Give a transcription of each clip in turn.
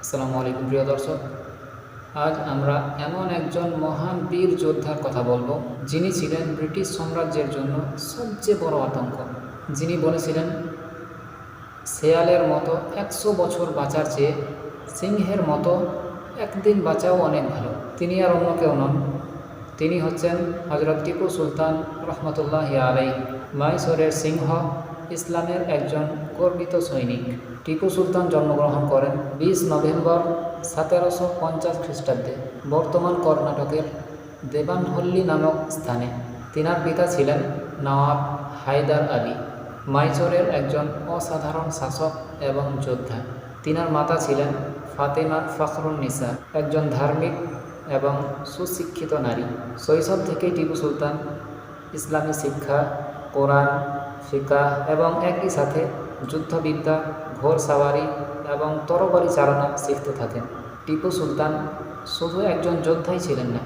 আসসালামু আলাইকুম প্রিয় দর্শক। আজ আমরা এমন একজন মহান বীর যোদ্ধার কথা বলবো, যিনি ছিলেন ব্রিটিশ সাম্রাজ্যের জন্য সবচেয়ে বড় আতঙ্ক। যিনি বলেছিলেন, শেয়ালের মতো 100 বছর বাঁচার চেয়ে সিংহের মতো একদিন বাঁচাও অনেক ভালো। তিনি আর অন্য কেউ নন, তিনি হচ্ছেন হজরত টিপু সুলতান রহমতুল্লাহি আলাইহি। মাইসোরের সিংহ, ইসলামের একজন গর্বিত সৈনিক। টিপু সুলতান জন্মগ্রহণ করেন 20 নভেম্বর 1750 খ্রিস্টাব্দে বর্তমান কর্ণাটকের দেবানহল্লি নামক স্থানে। তিনার পিতা ছিলেন নওয়াব হায়দার আলী, মাইসোরের একজন অসাধারণ শাসক এবং যোদ্ধা। তিনার মাতা ছিলেন ফাতেমা ফখরুন্নিসা, একজন ধার্মিক এবং সুশিক্ষিত নারী। শৈশব থেকেই টিপু সুলতান ইসলামী শিক্ষা, কোরআন, ফিকাহ এবং একই সাথে যুদ্ধবিদ্যা, ঘোড়সাওয়ারি এবং তরবারি চালনা শিখতে থাকেন। টিপু সুলতান শুধু একজন যোদ্ধাই ছিলেন না,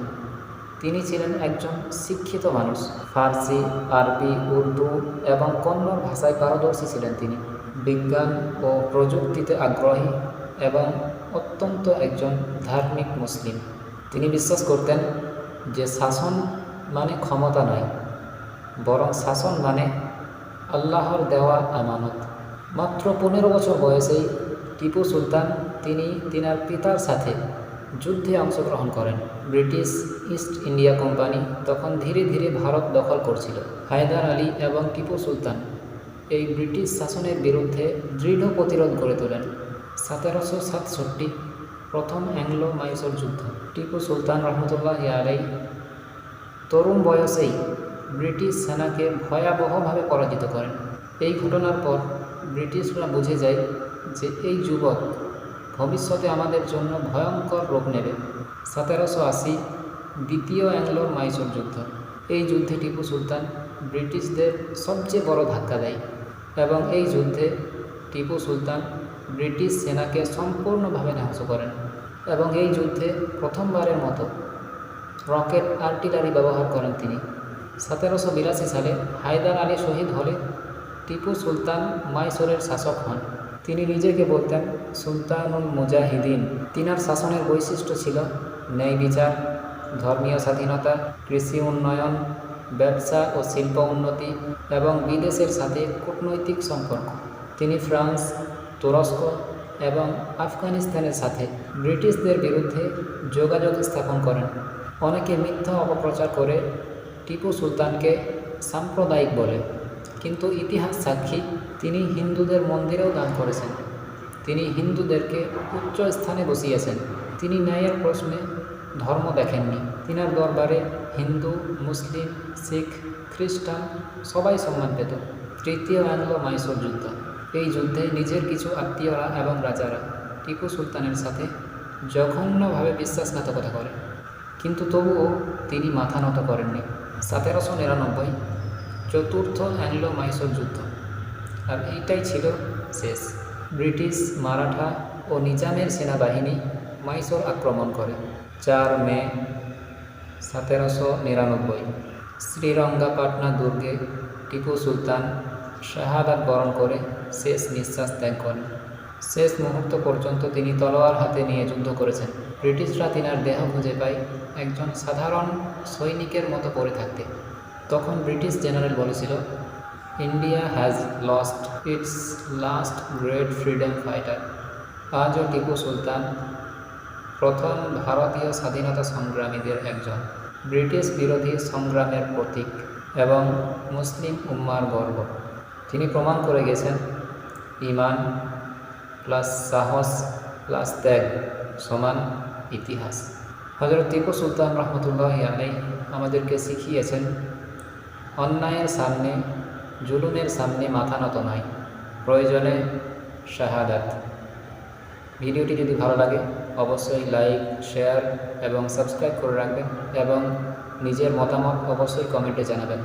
তিনি ছিলেন একজন শিক্ষিত মানুষ। ফার্সি, আরবি, উর্দু এবং কন্নড় ভাষায় পারদর্শী ছিলেন তিনি। বিজ্ঞান ও প্রযুক্তিতে আগ্রহী এবং অত্যন্ত একজন ধার্মিক মুসলিম। তিনি বিশ্বাস করতেন যে শাসন মানে ক্ষমতা নয়, বরং শাসন মানে আল্লাহর দেওয়া আমানত। মাত্র 15 বছর বয়সেই টিপু সুলতান তিনার পিতার সাথে যুদ্ধে অংশগ্রহণ করেন। ব্রিটিশ ইস্ট ইন্ডিয়া কোম্পানি তখন ধীরে ধীরে ভারত দখল করছিল। হায়দার আলী এবং টিপু সুলতান এই ব্রিটিশ শাসনের বিরুদ্ধে দৃঢ় প্রতিরোধ গড়ে তোলেন। 1767 প্রথম অ্যাংলো মাইসোর যুদ্ধ। টিপু সুলতান রহমতুল্লাহি আলাইহি তরুণ বয়সেই ব্রিটিশ সেনাকে ভয়াবহভাবে পরাজিত করেন। এই ঘটনার পর ব্রিটিশরা বুঝে যায় যে এই যুবক ভবিষ্যতে আমাদের জন্য ভয়ঙ্কর রূপ নেবে। 1780 দ্বিতীয় অ্যাংলো মাইসোর যুদ্ধ। এই যুদ্ধে টিপু সুলতান ব্রিটিশদের সবচেয়ে বড় ধাক্কা দেয় এবং এই যুদ্ধে টিপু সুলতান ব্রিটিশ সেনাকে সম্পূর্ণভাবে ধ্বংস করেন এবং এই যুদ্ধে প্রথমবারের মতো রকেট আর্টিলারি ব্যবহার করেন তিনি। 1782 সালে হায়দার আলী শহীদ হলে টিপু সুলতান মাইসোরের শাসক হন। তিনি নিজেকে বলতেন সুলতানুল মুজাহিদিন। তিনার শাসনের বৈশিষ্ট্য ছিল ন্যায় বিচার, ধর্মীয় স্বাধীনতা, কৃষি উন্নয়ন, ব্যবসা ও শিল্প উন্নতি এবং বিদেশের সাথে কূটনৈতিক সম্পর্ক। তিনি ফ্রান্স, তুরস্ক এবং আফগানিস্তানের সাথে ব্রিটিশদের বিরুদ্ধে যোগাযোগ স্থাপন করেন। অনেকে মিথ্যা অপপ্রচার করে টিপু সুলতানকে সাম্প্রদায়িক বলে, কিন্তু ইতিহাস সাক্ষী তিনি হিন্দুদের মন্দিরেও দান করেছেন। তিনি হিন্দুদেরকে উচ্চ স্থানে বসিয়েছেন। তিনি ন্যায়ের প্রশ্নে ধর্ম দেখেননি। তিনার দরবারে হিন্দু, মুসলিম, শিখ, খ্রিস্টান সবাই সম্মান পেত। তৃতীয় অ্যাংলো মাইসোর যুদ্ধ। এই যুদ্ধে নিজের কিছু আত্মীয়রা এবং রাজারা টিপু সুলতানের সাথে জঘন্যভাবে বিশ্বাসঘাতকতা করে, কিন্তু তবুও তিনি মাথা নত করেননি। 1799 চতুর্থ অ্যাংলো মাইসোর যুদ্ধ, আর এইটাই ছিল শেষ। ব্রিটিশ, মারাঠা ও নিজামের সেনাবাহিনী মাইসোর আক্রমণ করে। 4 মে 1799 শ্রীরঙ্গাপাটনা দুর্গে টিপু সুলতান শাহাদাত বরণ করে শেষ নিঃশ্বাস ত্যাগ করেন। শেষ মুহূর্ত পর্যন্ত তিনি তলোয়ার হাতে নিয়ে যুদ্ধ করেছেন। ব্রিটিশরা তিনার দেহ খুঁজে পায় একজন সাধারণ সৈনিকের মতো পড়ে থাকতে। তখন ব্রিটিশ জেনারেল বলেছিল, India has lost it's last great freedom fighter. আজও টিপু সুলতান প্রথম ভারতীয় স্বাধীনতা সংগ্রামীদের একজন, ব্রিটিশ বিরোধী সংগ্রামের প্রতীক এবং মুসলিম উম্মার গর্ব। তিনি প্রমাণ করে গেছেন ঈমান প্লাস সাহস প্লাস ত্যাগ সমান ইতিহাস। হযরত টিপু সুলতান রহমতুল্লাহি আলাইহি আমাদেরকে শিখিয়েছেন অন্যায়ের সামনে, জুলুমের সামনে মাথা নত নয়, প্রয়োজনে শাহাদাত। ভিডিওটি যদি ভালো লাগে অবশ্যই লাইক, শেয়ার এবং সাবস্ক্রাইব করে রাখবেন এবং নিজের মতামত অবশ্যই কমেন্টে জানাবেন।